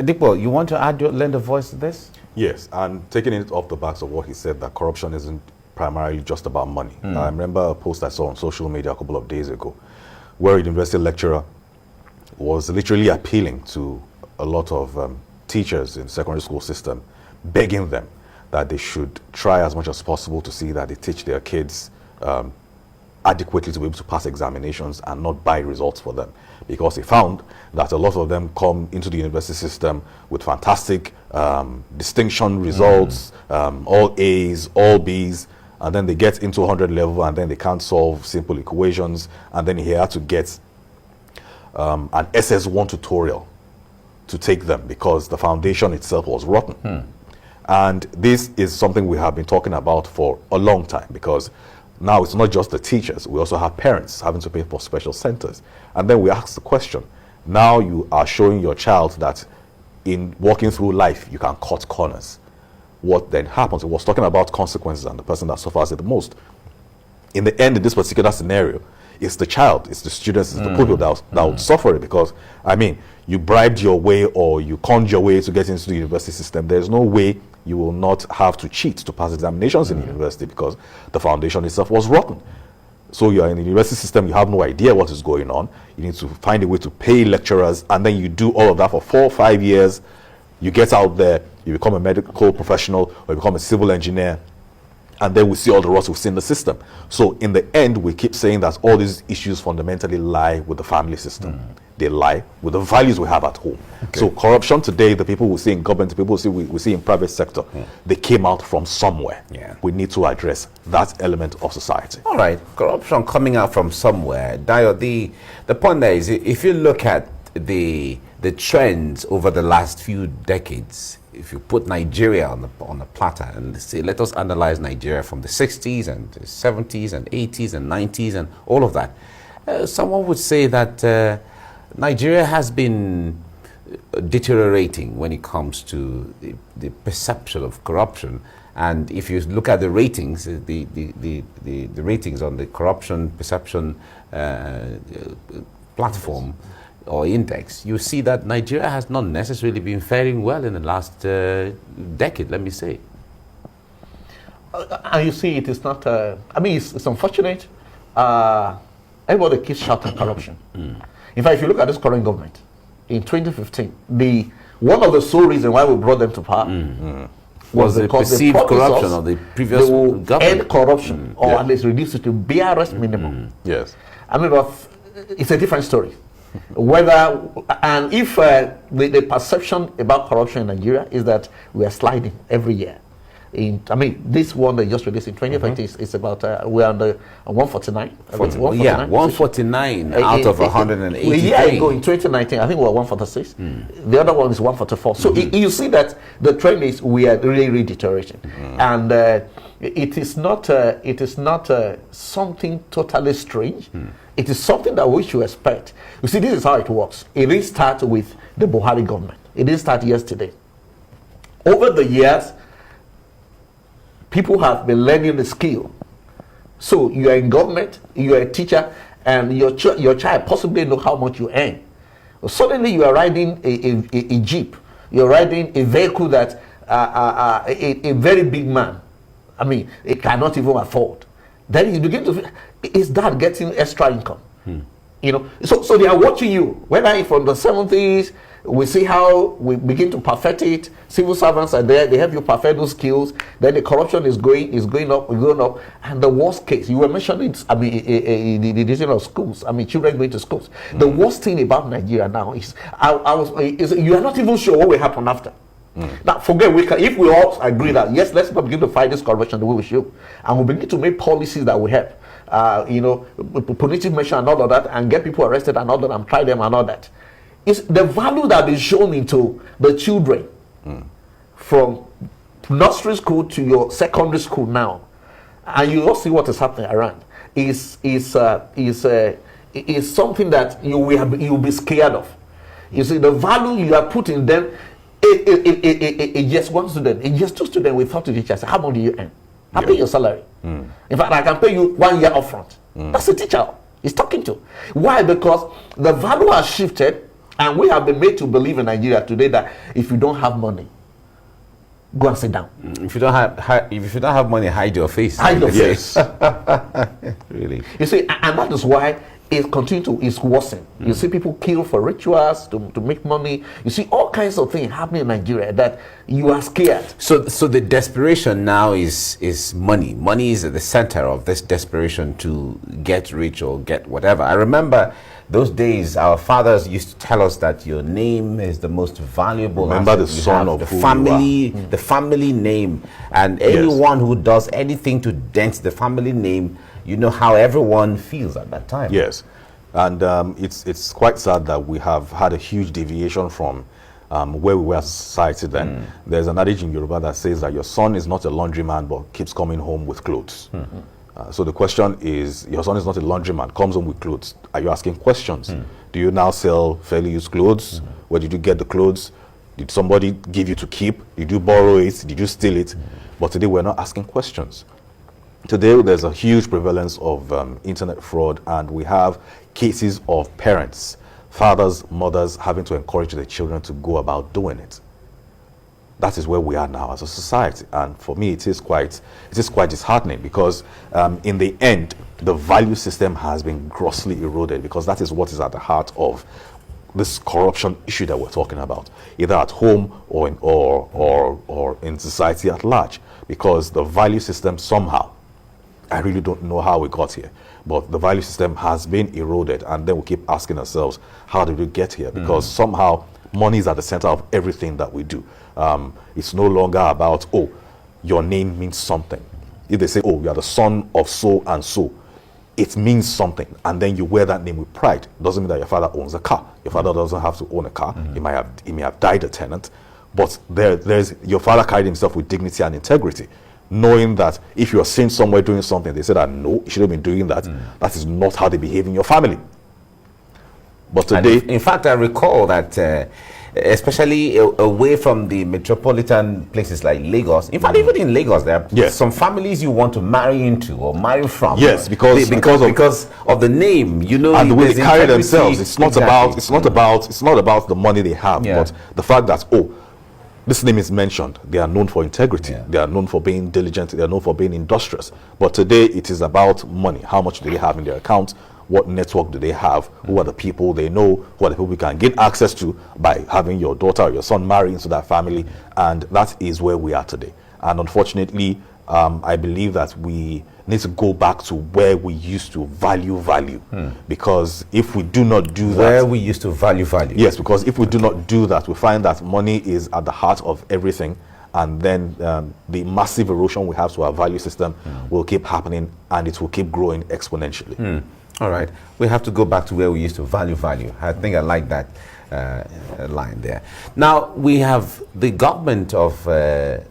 Dipo, you want to lend a voice to this? Yes, and taking it off the backs of what he said, that corruption isn't primarily just about money. I remember a post I saw on social media a couple of days ago where a university lecturer was literally appealing to a lot of teachers in the secondary school system, begging them that they should try as much as possible to see that they teach their kids adequately to be able to pass examinations and not buy results for them. Because he found that a lot of them come into the university system with fantastic distinction results, all A's, all B's, and then they get into 100 level and then they can't solve simple equations, and then he had to get an SS1 tutorial to take them because the foundation itself was rotten. And this is something we have been talking about for a long time, because now it's not just the teachers, we also have parents having to pay for special centers. And then we ask the question, now you are showing your child that in walking through life you can cut corners. What then happens? It was talking about consequences and the person that suffers it the most. In the end, in this particular scenario, it's the child, it's the students, it's the people that would suffer it, because, I mean, you bribed your way or you conned your way to get into the university system. There's no way you will not have to cheat to pass examinations in the university because the foundation itself was rotten. So you're in the university system, you have no idea what is going on. You need to find a way to pay lecturers, and then you do all of that for 4 or 5 years. You get out there, you become a medical professional or you become a civil engineer, and then we see all the rot we've seen in the system. So in the end, we keep saying that all these issues fundamentally lie with the family system. They lie with the values we have at home. Okay. So corruption today, the people we see in government, the people we see in private sector, they came out from somewhere. We need to address that element of society. All right, corruption coming out from somewhere. Dio, the point there is, if you look at the trends over the last few decades, if you put Nigeria on the platter and say, let us analyze Nigeria from the 60s and the 70s and 80s and 90s and all of that, someone would say that Nigeria has been deteriorating when it comes to the perception of corruption. And if you look at the ratings, the ratings on the corruption perception platform or index, you see that Nigeria has not necessarily been faring well in the last decade, let me say. And you see, it is not, I mean, it's unfortunate. Everybody keeps shouting corruption. In fact, if you look at this current government, in 2015, one of the sole reasons why we brought them to power was the because perceived corruption of the previous government. End corruption, or at least reduce it to BRS minimum. Yes. I mean, but it's a different story. Whether, and if the perception about corruption in Nigeria is that we are sliding every year. I mean, this one they just released in 2020 is about, we're on the 149. 149. Yeah, 149 out of 180. A year ago in 2019, I think we were 146. The other one is 144. So you see that the trend is we are really deteriorating. And it is not something totally strange. It is something that we should expect. You see, this is how it works. It didn't start with the Buhari government. It didn't start yesterday. Over the years, people have been learning the skill. So you are in government, you are a teacher, and your child possibly know how much you earn. Suddenly you are riding a jeep. You're riding a vehicle that a very big man, I mean, it cannot even afford. Then you begin to, is that getting extra income? You know, so they are watching you. Whether from the 70s, we see how we begin to perfect it. Civil servants are there; they help you perfect those skills. Then the corruption is going up. And the worst case, you were mentioning, I mean, the decision of schools. I mean, children going to schools. The worst thing about Nigeria now is, you are not even sure what will happen after. Now, forget, if we all agree that yes, let's not begin to fight this corruption the way we should, and we begin to make policies that will help, punitive measure and all of that, and get people arrested and all that, and try them and all that. It's the value that is shown into the children from nursery school to your secondary school now, and you all see what is happening around. Is something that you'll be scared of. You see, the value you are putting them. Just one student, just two students, we talk to the teacher, say, how much do you earn? I pay your salary. In fact, I can pay you 1 year upfront. That's the teacher he's talking to. Why? Because the value has shifted, And we have been made to believe in Nigeria today that if you don't have money, go and sit down. If you don't have money, hide your face. Hide your Yes. Really. You see, and that is why it continues to is worsen. You see people kill for rituals to make money. You see all kinds of things happening in Nigeria that you are scared. So the desperation now is money. Money is at the center of this desperation to get rich or get whatever. I remember those days our fathers used to tell us that your name is the most valuable. Remember asset the you son have, of the who you family, the family name, and anyone who does anything to dent the family name, you know how everyone feels at that time. Yes, and it's quite sad that we have had a huge deviation from where we were as a society then. There's an adage in Yoruba that says that your son is not a laundryman but keeps coming home with clothes. So the question is, your son is not a laundryman, comes home with clothes. Are you asking questions? Do you now sell fairly used clothes? Where did you get the clothes? Did somebody give you to keep? Did you borrow it? Did you steal it? But today we're not asking questions. Today, there's a huge prevalence of internet fraud, and we have cases of parents, fathers, mothers having to encourage their children to go about doing it. That is where we are now as a society, and for me, it is quite disheartening because, in the end, the value system has been grossly eroded because that is what is at the heart of this corruption issue that we're talking about, either at home or in society at large, because the value system somehow, I really don't know how we got here, but the value system has been eroded, and then we keep asking ourselves, how did we get here? Because somehow money is at the center of everything that we do. It's no longer about, oh, your name means something. If they say, oh, you are the son of so and so, it means something, and then you wear that name with pride. Doesn't mean that your father owns a car. Your father doesn't have to own a car. He may have died a tenant, but there's your father carried himself with dignity and integrity, knowing that if you are seen somewhere doing something, they say that no, you shouldn't be doing that. That is not how they behave in your family. But today, in fact, I recall that, especially away from the metropolitan places like Lagos. In fact, even in Lagos, there are some families you want to marry into or marry from. Yes, because of the name, you know, and the way they there's carry integrity. themselves. It's not about the money they have, but the fact that, oh, this name is mentioned. They are known for integrity. They are known for being diligent. They are known for being industrious. But today, it is about money. How much do they have in their account? What network do they have? Who are the people they know? Who are the people we can gain access to by having your daughter or your son marry into that family? And that is where we are today. And unfortunately, I believe that we need to go back to where we used to value. Because if we do not do that... Where we used to value. Yes, because if we do not do that, we find that money is at the heart of everything. And then the massive erosion we have to our value system will keep happening, and it will keep growing exponentially. All right. We have to go back to where we used to value. I think I like that line there. Now, we have the government of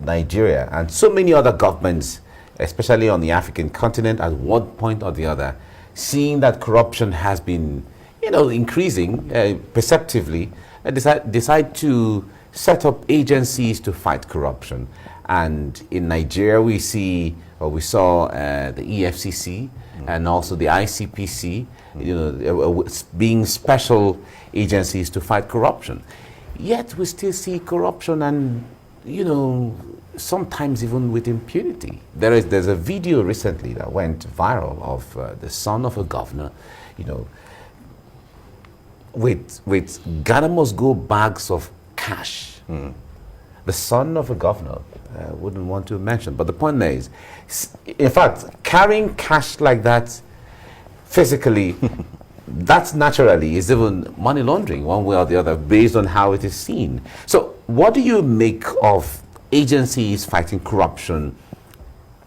Nigeria and so many other governments, especially on the African continent, at one point or the other, seeing that corruption has been, increasing perceptively, decide to set up agencies to fight corruption. And in Nigeria, we saw the EFCC and also the ICPC, being special agencies to fight corruption. Yet we still see corruption, and sometimes even with impunity. There's a video recently that went viral of the son of a governor, with Ghana must go bags of cash. The son of a governor, wouldn't want to mention, but the point there is, in fact, carrying cash like that physically, that's naturally is even money laundering one way or the other based on how it is seen. So what do you make of agencies fighting corruption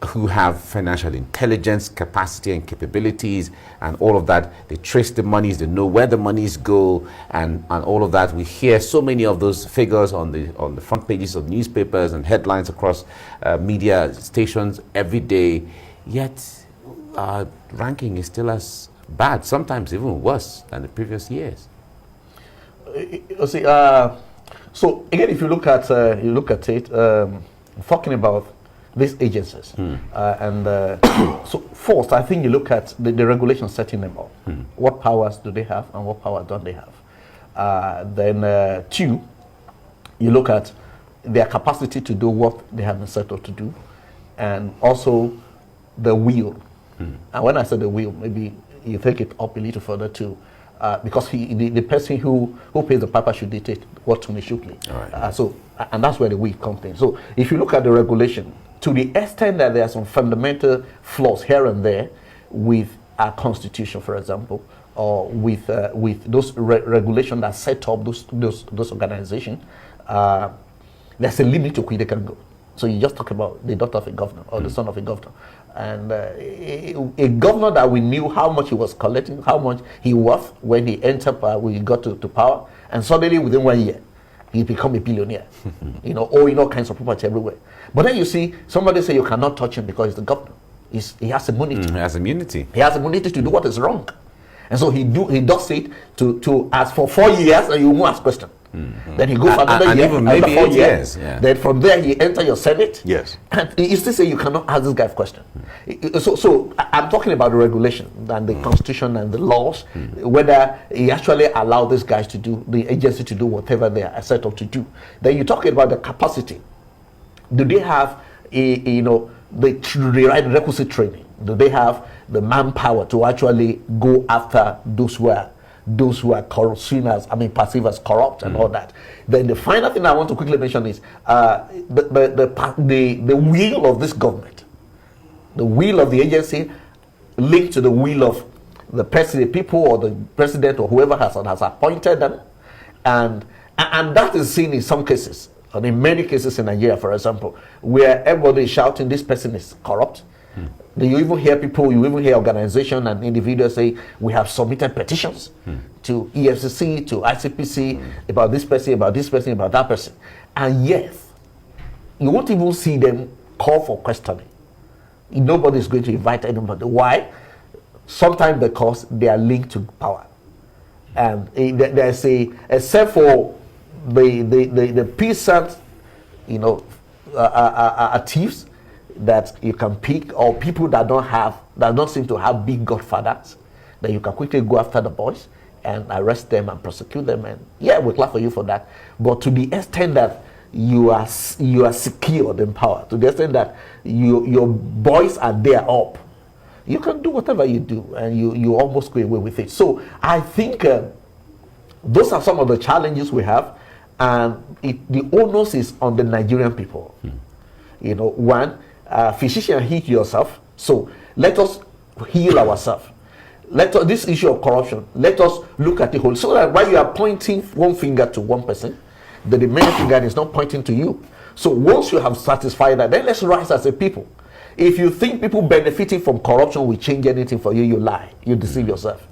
who have financial intelligence, capacity and capabilities and all of that? They trace the monies, they know where the monies go, and all of that. We hear so many of those figures on the front pages of newspapers and headlines across media stations every day, yet our ranking is still as bad, sometimes even worse than the previous years. You see, so again, if you look at it, talking about these agencies, so first, I think you look at the regulations setting them up. What powers do they have, and what power don't they have? Then two, you look at their capacity to do what they have been set up to do, and also the will. And when I say the will, maybe you take it up a little further too, because the person who pays the piper should dictate what tune should play. So, and that's where the will comes in. So, if you look at the regulation, to the extent that there are some fundamental flaws here and there with our constitution, for example, or with those regulations that set up those organizations, there's a limit to where they can go. So you just talk about the daughter of a governor or the son of a governor. And a governor that we knew how much he was collecting, how much he worth when he entered power, when he got to power, and suddenly within 1 year, he become a billionaire, owning all kinds of property everywhere. But then you see, somebody say you cannot touch him because he's the governor. He has immunity. He has immunity. He has immunity to do what is wrong. And so he does it to ask for 4 years and you won't ask question. Then he goes for another year, even maybe 4 8 years. Yeah. Then from there he enter your Senate. Yes. And you still say you cannot ask this guy a question. So I'm talking about the regulation and the constitution and the laws, whether he actually allow these guys to do, the agency to do whatever they are set up to do. Then you're talking about the capacity. Do they have the right requisite training? Do they have the manpower to actually go after those who are seen as, perceived as corrupt and all that? Then the final thing I want to quickly mention is the will of this government, the will of the agency linked to the will of the president, people or the president or whoever has appointed them, and that is seen in some cases, and in many cases in Nigeria, for example, where everybody is shouting this person is corrupt. You even hear organizations and individuals say, we have submitted petitions to EFCC, to ICPC about this person, about that person. And yes, you won't even see them call for questioning. Nobody is going to invite anybody. Why? Sometimes because they are linked to power. And there's except for the peasant, thieves, that you can pick, or people that don't seem to have big godfathers, that you can quickly go after the boys and arrest them and prosecute them, and we'll clap for you for that. But to the extent that you are secured in power, to the extent that your boys are there up, you can do whatever you do, and you almost go away with it. So I think those are some of the challenges we have, and the onus is on the Nigerian people. One, physician, heal yourself. So let us heal ourselves. This issue of corruption, let us look at the whole. So that while you are pointing one finger to one person, the main finger is not pointing to you. So once you have satisfied that, then let's rise as a people. If you think people benefiting from corruption will change anything for you, you lie. You deceive yourself.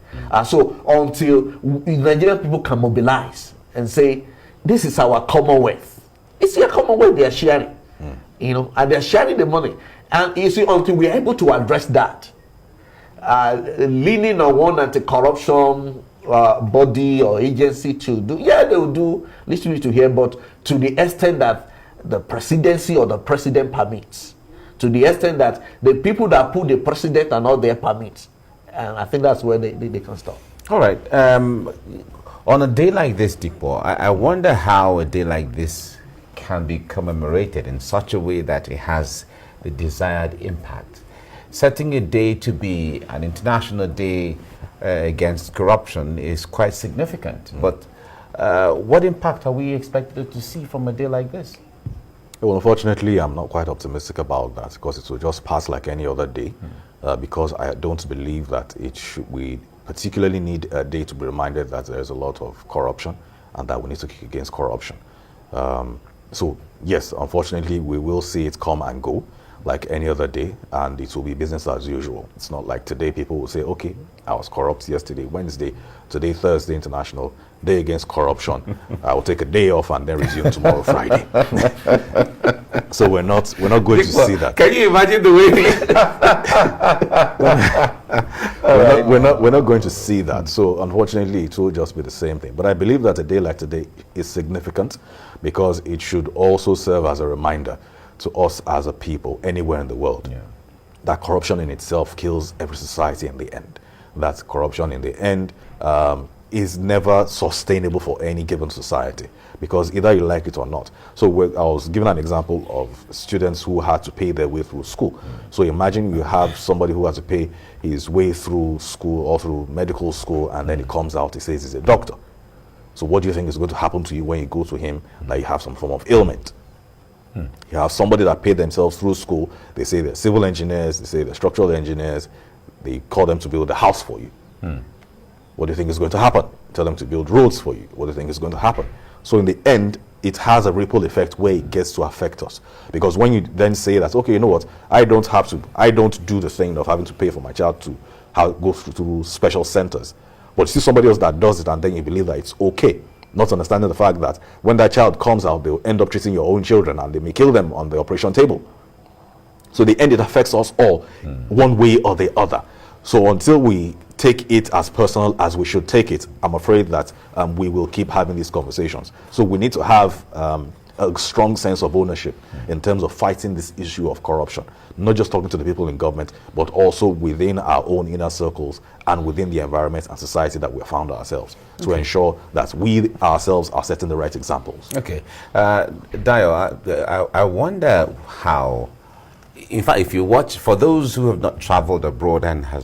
So until Nigerian people can mobilize and say, this is our commonwealth. It's your commonwealth they are sharing. And they're sharing the money. And you see, until we're able to address that, leaning on one anti-corruption body or agency to do, they will do little to here, but to the extent that the presidency or the president permits, to the extent that the people that put the president and all their permits, and I think that's where they can stop. All right. On a day like this, Dipo, I wonder how a day like this can be commemorated in such a way that it has the desired impact. Setting a day to be an international day against corruption is quite significant. But what impact are we expected to see from a day like this? Well, unfortunately, I'm not quite optimistic about that, because it will just pass like any other day, because I don't believe that we particularly need a day to be reminded that there's a lot of corruption and that we need to kick against corruption. So yes, unfortunately, we will see it come and go like any other day, and it will be business as usual. It's not like today people will say, okay, I was corrupt yesterday, Wednesday, today, Thursday, International Day Against Corruption. I will take a day off and then resume tomorrow, Friday. So we're not going to see that. Can you imagine the way we're not going to see that. So unfortunately, it will just be the same thing. But I believe that a day like today is significant, because it should also serve as a reminder to us as a people anywhere in the world that corruption in itself kills every society in the end. That corruption in the end is never sustainable for any given society, because either you like it or not. So I was given an example of students who had to pay their way through school. So imagine you have somebody who has to pay his way through school or through medical school, and then he comes out, he says he's a doctor. So what do you think is going to happen to you when you go to him that you have some form of ailment? You have somebody that paid themselves through school. They say they're civil engineers, they say they're structural engineers. They call them to build a house for you. What do you think is going to happen? Tell them to build roads for you. What do you think is going to happen? So in the end, it has a ripple effect where it gets to affect us. Because when you then say that, okay, you know what, I don't do the thing of having to pay for my child to go through special centers. But you see somebody else that does it, and then you believe that it's okay. Not understanding the fact that when that child comes out, they'll end up treating your own children, and they may kill them on the operation table. So in the end, it affects us all, one way or the other. So until we take it as personal as we should take it, I'm afraid that we will keep having these conversations. So we need to have a strong sense of ownership in terms of fighting this issue of corruption. Not just talking to the people in government, but also within our own inner circles and within the environment and society that we have found ourselves, to ensure that we ourselves are setting the right examples. Okay. Dayo, I wonder how, in fact, if you watch, for those who have not traveled abroad and has